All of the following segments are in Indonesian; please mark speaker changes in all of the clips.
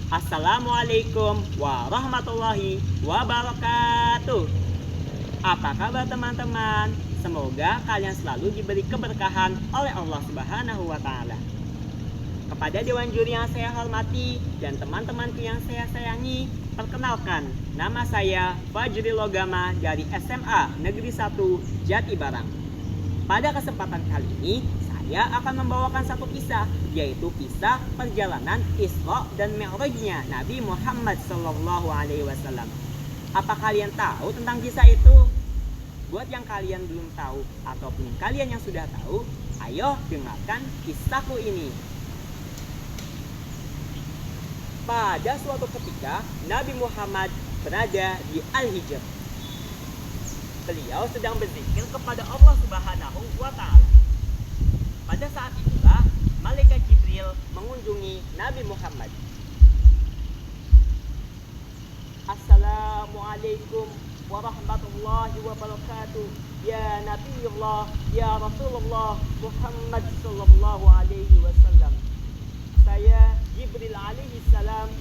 Speaker 1: Assalamualaikum warahmatullahi wabarakatuh. Apa kabar teman-teman? Semoga kalian selalu diberi keberkahan oleh Allah Subhanahu wa Ta'ala. Kepada Dewan Juri yang saya hormati dan teman-temanku yang saya sayangi, perkenalkan, nama saya Fajri Logama dari SMA Negeri 1 Jatibarang. Pada kesempatan kali ini, saya akan membawakan satu kisah, yaitu kisah perjalanan Isra dan Mi'rajnya Nabi Muhammad SAW. Apa kalian tahu tentang kisah itu? Buat yang kalian belum tahu ataupun kalian yang sudah tahu, ayo dengarkan kisahku ini. Pada suatu ketika, Nabi Muhammad berada di Al-Hijr. Beliau sedang berzikir kepada Allah Subhanahu wa Ta'ala. Pada saat itulah Malaikat Jibril mengunjungi Nabi Muhammad. Assalamualaikum warahmatullahi wabarakatuh. Ya Nabiullah, ya Rasulullah Muhammad sallallahu alaihi wasallam. Saya Jibril alaihi salam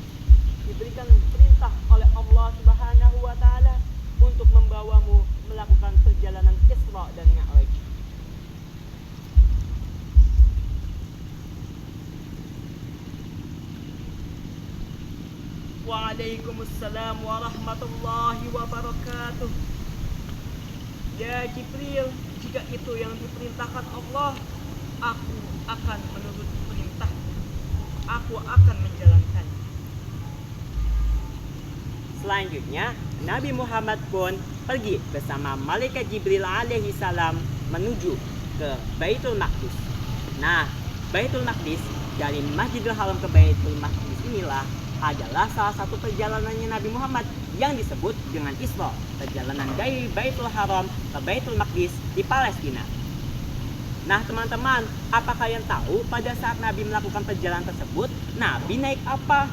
Speaker 1: diberikan perintah oleh Allah Subhanahu wa Ta'ala untuk membawamu melakukan perjalanan Isra dan Mi'raj. Waalaikumsalam warahmatullahi wabarakatuh. Ya Jibril, jika itu yang diperintahkan Allah, aku akan menurut perintah. Aku akan menjalankan. Selanjutnya, Nabi Muhammad pun pergi bersama Malaikat Jibril alaihi salam menuju ke Baitul Maqdis. Nah, Baitul Maqdis dari Masjidil Haram ke Baitul Maqdis inilah adalah salah satu perjalanannya Nabi Muhammad yang disebut dengan Isra, perjalanan dari Baitul Haram ke Baitul Maqdis di Palestina. Nah teman-teman, apa kalian tahu pada saat Nabi melakukan perjalanan tersebut, Nabi naik apa?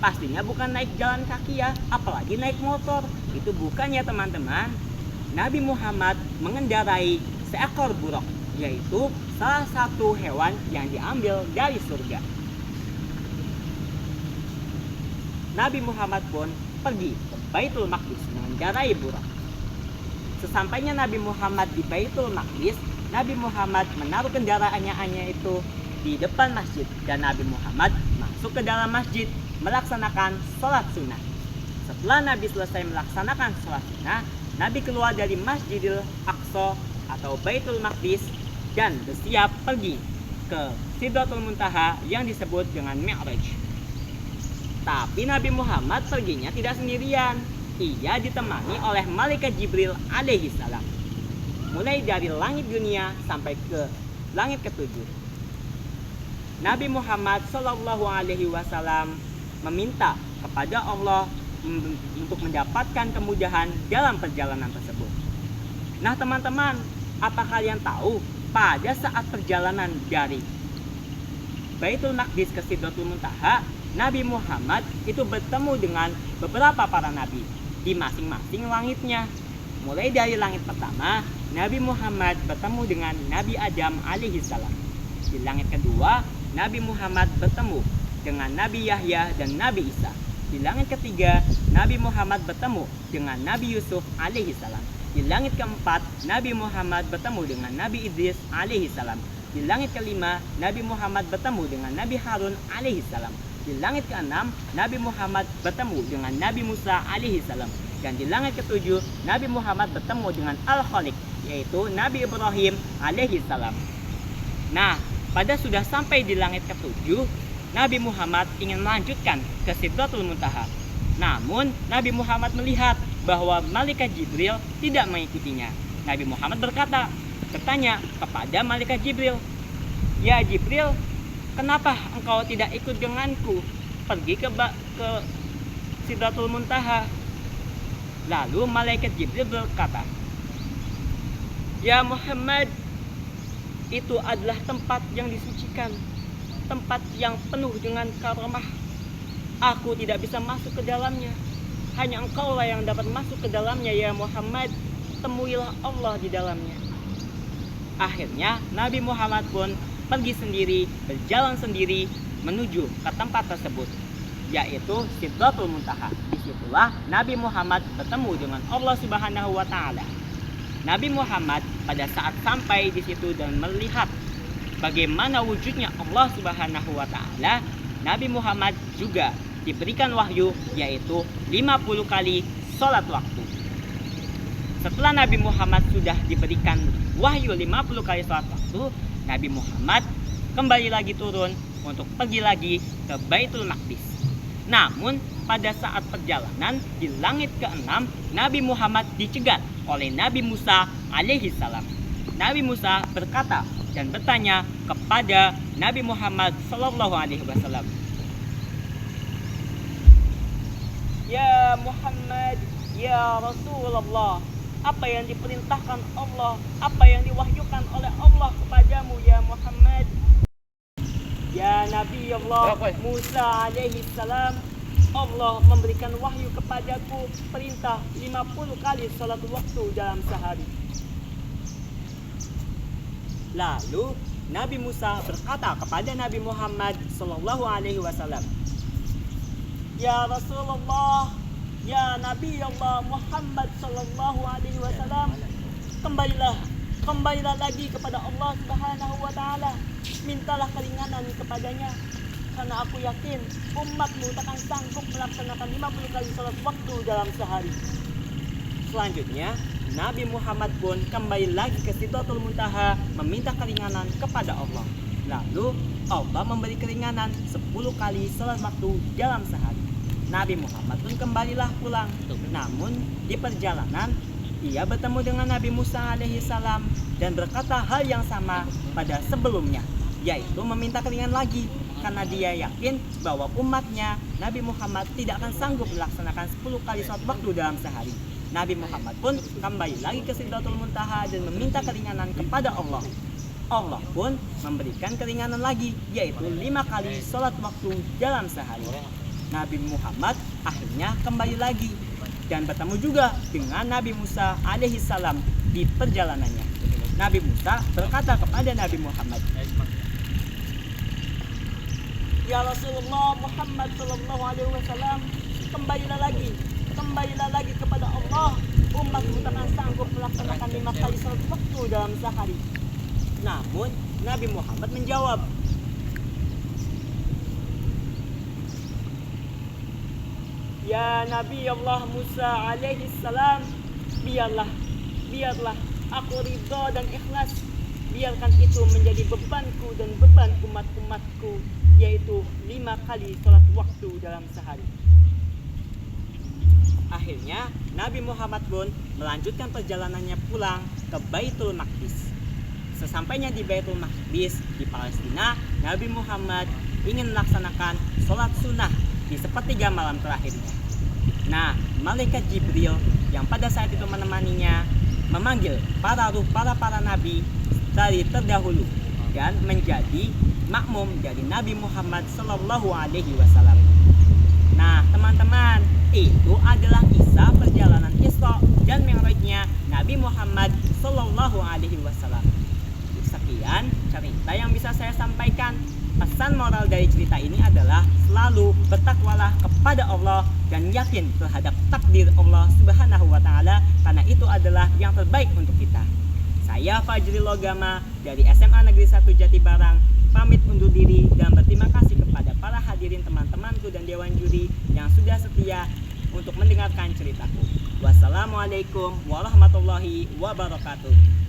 Speaker 1: Pastinya bukan naik jalan kaki ya, apalagi naik motor. Itu bukan ya teman-teman. Nabi Muhammad mengendarai seekor buruk, yaitu salah satu hewan yang diambil dari surga. Nabi Muhammad pun pergi ke Baitul Maqdis mengendarai buruk. Sesampainya Nabi Muhammad di Baitul Maqdis, Nabi Muhammad menaruh kendaraannya itu di depan masjid dan Nabi Muhammad masuk ke dalam masjid melaksanakan sholat sunnah. Setelah Nabi selesai melaksanakan sholat sunnah, Nabi keluar dari Masjidil Aqsa atau Baitul Maqdis dan bersiap pergi ke Sidratul Muntaha yang disebut dengan Mi'raj. Tapi Nabi Muhammad perginya tidak sendirian. Ia ditemani oleh Malaikat Jibril alaihi salam. Mulai dari langit dunia sampai ke langit ketujuh. Nabi Muhammad sallallahu alaihi wasallam meminta kepada Allah untuk mendapatkan kemudahan dalam perjalanan tersebut. Nah teman-teman, apa kalian tahu pada saat perjalanan dari Baitul Maqdis ke Sidratul Muntaha, Nabi Muhammad itu bertemu dengan beberapa para nabi di masing-masing langitnya. Mulai dari langit pertama, Nabi Muhammad bertemu dengan Nabi Adam alaihi salam. Di langit kedua, Nabi Muhammad bertemu dengan Nabi Yahya dan Nabi Isa. Di langit ketiga, Nabi Muhammad bertemu dengan Nabi Yusuf alaihi salam. Di langit keempat, Nabi Muhammad bertemu dengan Nabi Idris alaihi salam. Di langit kelima, Nabi Muhammad bertemu dengan Nabi Harun alaihi salam. Di langit keenam, Nabi Muhammad bertemu dengan Nabi Musa alaihi salam. Dan di langit ketujuh, Nabi Muhammad bertemu dengan Al-Khaliq, yaitu Nabi Ibrahim alaihi salam. Nah, pada sudah sampai di langit ketujuh, Nabi Muhammad ingin melanjutkan ke Sidratul Muntaha. Namun, Nabi Muhammad melihat bahwa Malaikat Jibril tidak mengikutinya. Nabi Muhammad bertanya kepada Malaikat Jibril, "Ya Jibril, kenapa engkau tidak ikut denganku pergi ke Sidratul Muntaha?" Lalu Malaikat Jibril berkata, "Ya Muhammad, itu adalah tempat yang disucikan, tempat yang penuh dengan karamah. Aku tidak bisa masuk ke dalamnya. Hanya engkaulah yang dapat masuk ke dalamnya ya Muhammad. Temuilah Allah di dalamnya." Akhirnya Nabi Muhammad pun pergi sendiri, berjalan sendiri menuju ke tempat tersebut. yaitu Sidratul Muntaha. Disitulah Nabi Muhammad bertemu dengan Allah Subhanahu wa Ta'ala. Nabi Muhammad pada saat sampai di situ dan melihat bagaimana wujudnya Allah Subhanahu wa Ta'ala, Nabi Muhammad juga diberikan wahyu, yaitu 50 kali sholat waktu. Setelah Nabi Muhammad sudah diberikan wahyu 50 kali sholat waktu, Nabi Muhammad kembali lagi turun untuk pergi lagi ke Baitul Maqdis. Namun pada saat perjalanan di langit ke-6, Nabi Muhammad dicegat oleh Nabi Musa alaihi salam. Nabi Musa berkata dan bertanya kepada Nabi Muhammad sallallahu alaihi wasallam, "Ya Muhammad, ya Rasulullah, apa yang diperintahkan Allah, apa yang diwahyukan oleh Allah kepadamu ya Muhammad?" Ya Nabi Allah Musa alaihi salam, Allah memberikan wahyu kepadaku perintah 50 kali salat waktu dalam sehari. Lalu Nabi Musa berkata kepada Nabi Muhammad sallallahu alaihi wasallam, "Ya Rasulullah, ya Nabi Allah Muhammad sallallahu alaihi wasallam, kembalilah lagi kepada Allah Subhanahu wa Ta'ala. Mintalah keringanan kepadanya, karena aku yakin umatmu takkan sanggup melaksanakan 50 kali salat waktu dalam sehari." Selanjutnya Nabi Muhammad pun kembali lagi ke Sidratul Muntaha meminta keringanan kepada Allah. Lalu Allah memberi keringanan 10 kali salat waktu dalam sehari. Nabi Muhammad pun kembalilah pulang. Namun di perjalanan ia bertemu dengan Nabi Musa alaihi salam dan berkata hal yang sama pada sebelumnya, yaitu meminta keringanan lagi karena dia yakin bahwa umatnya Nabi Muhammad tidak akan sanggup melaksanakan 10 kali salat waktu dalam sehari. Nabi Muhammad pun kembali lagi ke Sidratul Muntaha dan meminta keringanan kepada Allah. Allah pun memberikan keringanan lagi, yaitu 5 kali salat waktu dalam sehari. Nabi Muhammad akhirnya kembali lagi dan bertemu juga dengan Nabi Musa alaihi salam di perjalanannya. Nabi Musa berkata kepada Nabi Muhammad, "Ya Rasulullah Muhammad sallallahu alaihi wasallam, kembalilah lagi kepada Allah. Umatmu takkan sanggup melaksanakan 5 kali salat waktu dalam sehari." Namun Nabi Muhammad menjawab, "Ya Nabi Allah Musa alaihi salam, biarlah aku ridha dan ikhlas. Biarkan itu menjadi bebanku dan beban umat-umatku, yaitu 5 kali salat waktu dalam sehari." Akhirnya Nabi Muhammad pun melanjutkan perjalanannya pulang ke Baitul Maqdis. Sesampainya di Baitul Maqdis di Palestina, Nabi Muhammad ingin melaksanakan sholat sunnah di sepertiga malam terakhirnya. Nah, malaikat Jibril yang pada saat itu menemaninya memanggil para nabi dari terdahulu dan menjadi makmum dari Nabi Muhammad sallallahu alaihi wasallam. Nah, teman-teman, itu adalah kisah perjalanan Isra dan Mi'rajnya Nabi Muhammad sallallahu alaihi wasallam. Sekian cerita yang bisa saya sampaikan. Pesan moral dari cerita ini adalah selalu bertakwalah kepada Allah dan yakin terhadap takdir Allah Subhanahu wa Ta'ala, karena itu adalah yang terbaik untuk kita. Saya Fajril Logama dari SMA Negeri 1 Jatibarang pamit undur diri dan berterima kasih kepada para hadirin teman-temanku dan dewan juri yang sudah setia untuk mendengarkan ceritaku. Wassalamualaikum warahmatullahi wabarakatuh.